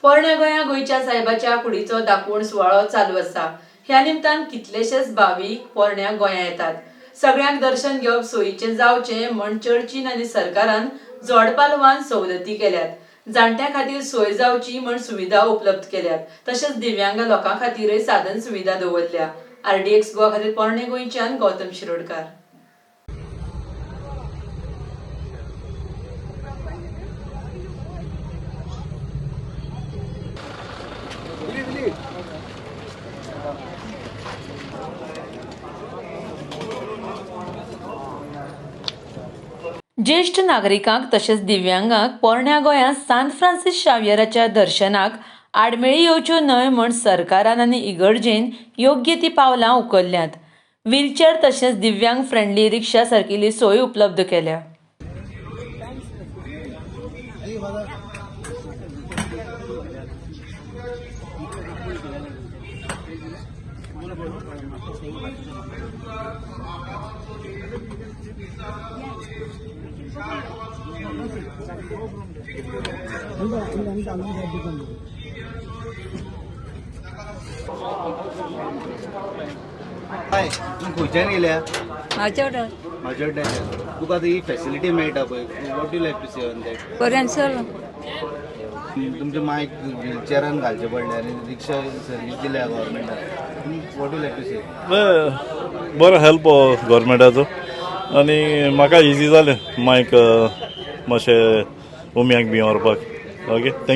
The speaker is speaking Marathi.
पोरण्या गोंया गोंयच्या साहेबाच्या कुडीचो दाखोवण सुवाळो चालू आसा। ह्या निमतान कितलेशेच भाविक पोरण्या गोंया येतात। सगळ्यांक दर्शन घेवप सोयीचे जावचे म्हण चर्चीन आनी सरकारान जोडपालवान सवलती केल्यात। जाणट्यां खातीर सोय जावची म्हण सुविधा उपलब्ध केल्यात। तशेंच दिव्यांग लोकां खातीरय साधन सुविधा दवरल्या। RDX गोवा खातीर पोरणे गोंयच्यान गौतम शिरोडकार। ज्येष्ठ नागरिकांक तशेंच दिव्यांगांक पोरण्या गोंयांत सांत फ्रांसीस शावियराच्या दर्शनाक आडमेळी येवच्यो न्हय म्हण सरकारान आनी इगर्जेन योग्य ती पावलां उखल्ल्यांत। व्हीलचेअर तशेंच दिव्यांग फ्रेंडली रिक्षा सारकिल्ली सोय उपलब्ध केल्या। हाय, तूं खंयच्यान येयल्या? माजोड्ड्याच्यान. तुका आतां ही फॅसिलिटी मेळटा पळय, what you like to say on that? बरें चल. तुमचे मायक व्हीलचेअरान घालचे पडले आनी रिक्षा सर्वीस दिल्या गव्हर्मेंटान. वॉट यू लायक टू से? बरो हेल्प गव्हर्मेंटाचो आनी म्हाका इजी जालें मायक मातशें उम्याक बी व्हरपाक. Okay, thank you.